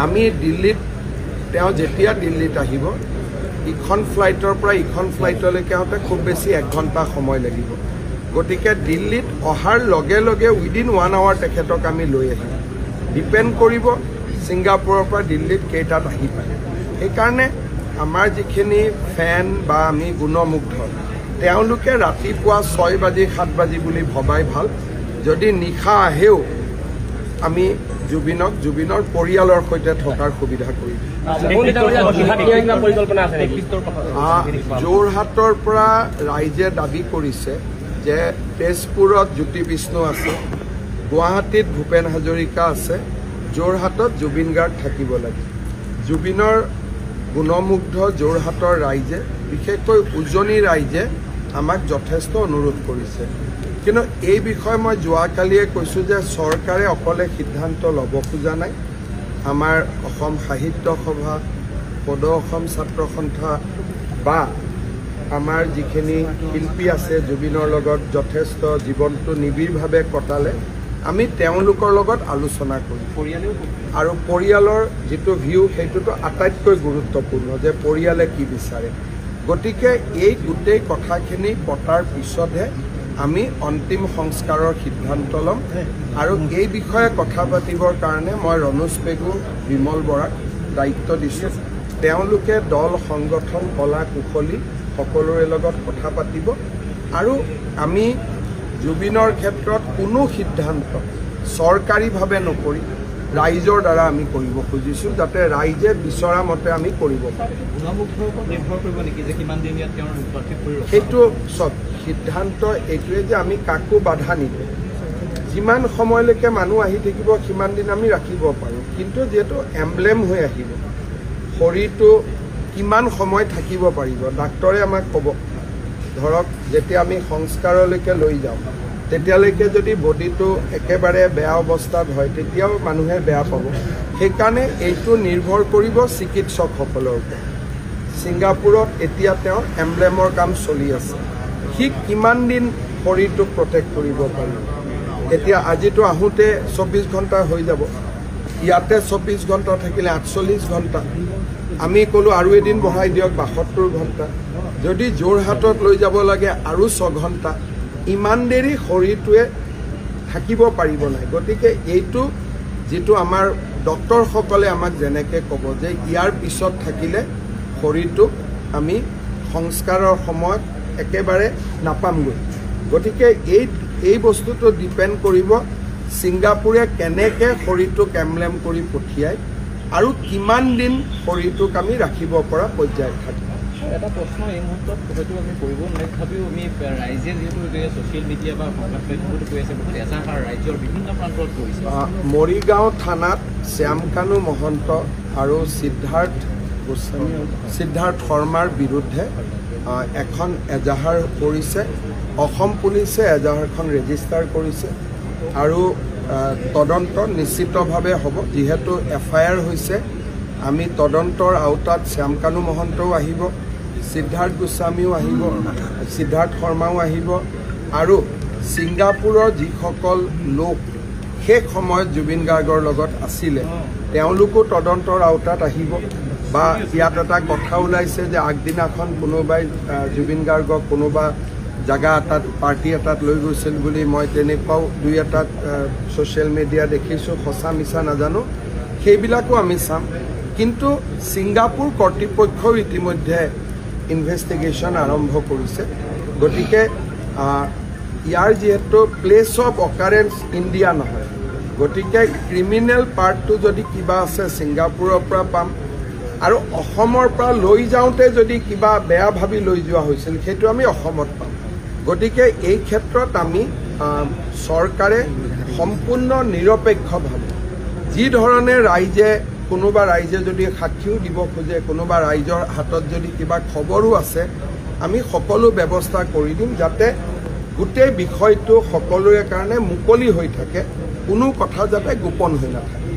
আমি দিল্লীত তেওঁ যেতিয়া দিল্লীত আহিব ইখন ফ্লাইটৰ পৰা ইখন ফ্লাইটলৈকে আহোঁতে খুব বেছি 1 ঘণ্টা সময় লাগিব গতিকে দিল্লীত অহাৰ লগে লগে উইদিন 1 আৱাৰ তেখেতক আমি লৈ আহিম ডিপেণ্ড কৰিব ছিংগাপুৰৰ পৰা দিল্লীত কেইটাত আহি পায় সেইকাৰণে আমাৰ যিখিনি ফেন বা আমি গুণমুগ্ধ তেওঁলোকে ৰাতিপুৱা 6 বাজি 7 বাজি বুলি ভবাই ভাল যদি নিশা আহেও আমি জুবিনৰ পৰিয়ালৰ সৈতে থকাৰ সুবিধা কৰি যোৰহাটৰ পৰা ৰাইজে দাবী কৰিছে যে তেজপুৰত জ্যোতি বিষ্ণু আছে গুৱাহাটীত ভূপেন হাজৰিকা আছে যোৰহাটত জুবিন গাৰ্গ থাকিব লাগে জুবিনৰ গুণমুগ্ধ যোৰহাটৰ ৰাইজে বিশেষকৈ উজনি ৰাইজে আমাক যথেষ্ট অনুৰোধ কৰিছে কিন্তু এই বিষয়ে মই যোৱাকালিয়ে কৈছোঁ যে চৰকাৰে অকলে সিদ্ধান্ত ল'ব খোজা নাই আমাৰ অসম সাহিত্য সভা পদ অসম ছাত্ৰ সন্থা বা আমাৰ যিখিনি শিল্পী আছে জুবিনৰ লগত যথেষ্ট জীৱনটো নিবিড়ভাৱে কটালে আমি তেওঁলোকৰ লগত আলোচনা কৰিম আৰু পৰিয়ালৰ যিটো ভিউ সেইটোতো আটাইতকৈ গুৰুত্বপূৰ্ণ যে পৰিয়ালে কি বিচাৰে গতিকে এই গোটেই কথাখিনি পতাৰ পিছতহে আমি অন্তিম সংস্কাৰৰ সিদ্ধান্ত ল'ম আৰু এই বিষয়ে কথা পাতিবৰ কাৰণে মই ৰনোজ পেগু বিমল বৰাক দায়িত্ব দিছোঁ তেওঁলোকে দল সংগঠন কলা কুশলী সকলোৰে লগত কথা পাতিব আৰু আমি জুবিনৰ ক্ষেত্ৰত কোনো সিদ্ধান্ত চৰকাৰীভাৱে নকৰি ৰাইজৰ দ্বাৰা আমি কৰিব খুজিছোঁ যাতে ৰাইজে বিচৰা মতে আমি কৰিব পাৰোঁ সেইটো চব সিদ্ধান্ত এইটোৱে যে আমি কাকো বাধা নিদিওঁ যিমান সময়লৈকে মানুহ আহি থাকিব সিমান দিন আমি ৰাখিব পাৰোঁ কিন্তু যিহেতু এমব্লেম হৈ আহিব শৰীৰটো কিমান সময় থাকিব পাৰিব ডাক্তৰে আমাক ক'ব ধৰক যেতিয়া আমি সংস্কাৰলৈকে লৈ যাওঁ তেতিয়ালৈকে যদি বডিটো একেবাৰে বেয়া অৱস্থাত হয় তেতিয়াও মানুহে বেয়া পাব সেইকাৰণে এইটো নিৰ্ভৰ কৰিব চিকিৎসকসকলৰ ওপৰত ছিংগাপুৰত এতিয়া তেওঁ এমব্লেমৰ কাম চলি আছে সি কিমান দিন শৰীৰটোক প্ৰটেক্ট কৰিব পাৰিব এতিয়া আজিতো আহোঁতে 24 ঘণ্টা হৈ যাব ইয়াতে 24 ঘণ্টা থাকিলে 48 ঘণ্টা আমি ক'লোঁ আৰু এদিন বঢ়াই দিয়ক 72 ঘণ্টা যদি যোৰহাটত লৈ যাব লাগে আৰু 6 ঘণ্টা ইমান দেৰি শৰীৰটোৱে থাকিব পাৰিব নাই গতিকে এইটো যিটো আমাৰ ডক্টৰসকলে আমাক যেনেকৈ ক'ব যে ইয়াৰ পিছত থাকিলে শৰীৰটোক আমি সংস্কাৰৰ সময়ত একেবাৰে নাপামগৈ গতিকে এই বস্তুটো ডিপেণ্ড কৰিব ছিংগাপুৰে কেনেকৈ শৰীৰটোক এমব্লেম কৰি পঠিয়ায় আৰু কিমান দিন শৰীৰটোক আমি ৰাখিব পৰা পৰ্যায়ত থাকিম এটা প্ৰশ্ন এই মুহূৰ্তত হয়তো আমি কৰিব নোৱাৰি তথাপিও আমি ৰাইজে যিহেতু ছ'চিয়েল মিডিয়া বা সংবাদ মাধ্যমতো কৈ আছে বহুত এজাহাৰ ৰাজ্যৰ বিভিন্ন প্ৰান্তত কৰিছে মৰিগাঁও থানাত শ্যামকানু মহন্ত আৰু সিদ্ধাৰ্থ শৰ্মাৰ বিৰুদ্ধে এখন এজাহাৰ কৰিছে অসম পুলিচে এজাহাৰখন ৰেজিষ্টাৰ কৰিছে আৰু তদন্ত নিশ্চিতভাৱে হ'ব যিহেতু FIR হৈছে আমি তদন্তৰ আওতাত শ্যামকানু মহন্তও আহিব সিদ্ধাৰ্থ গোস্বামীও আহিব সিদ্ধাৰ্থ শৰ্মাও আহিব আৰু ছিংগাপুৰৰ যিসকল লোক শেষ সময়ত জুবিন গাৰ্গৰ লগত আছিলে তেওঁলোকো তদন্তৰ আওতাত আহিব বা ইয়াত এটা কথা ওলাইছে যে আগদিনাখন কোনোবাই জুবিন গাৰ্গক কোনোবা জাগা এটাত পাৰ্টি এটাত লৈ গৈছিল বুলি মই তেনেকুৱাও দুই এটাত ছ'চিয়েল মিডিয়া দেখিছোঁ সঁচা মিছা নাজানো সেইবিলাকো আমি চাম কিন্তু ছিংগাপুৰ কৰ্তৃপক্ষও ইতিমধ্যে ইনভেষ্টিগেশ্যন আৰম্ভ কৰিছে গতিকে ইয়াৰ যিহেতু প্লেচ অফ অকাৰেঞ্চ ইণ্ডিয়া নহয় গতিকে ক্ৰিমিনেল পাৰ্টটো যদি কিবা আছে ছিংগাপুৰৰ পৰা পাম আৰু অসমৰ পৰা লৈ যাওঁতে যদি কিবা বেয়া ভাবি লৈ যোৱা হৈছিল সেইটো আমি অসমত পাম গতিকে এই ক্ষেত্ৰত আমি চৰকাৰে সম্পূৰ্ণ নিৰপেক্ষভাৱে যি ধৰণে কোনোবা ৰাইজে যদি সাক্ষীও দিব খোজে কোনোবা ৰাইজৰ হাতত যদি কিবা খবৰো আছে আমি সকলো ব্যৱস্থা কৰি দিম যাতে গোটেই বিষয়টো সকলোৰে কাৰণে মুকলি হৈ থাকে কোনো কথা যাতে গোপন হৈ নাথাকে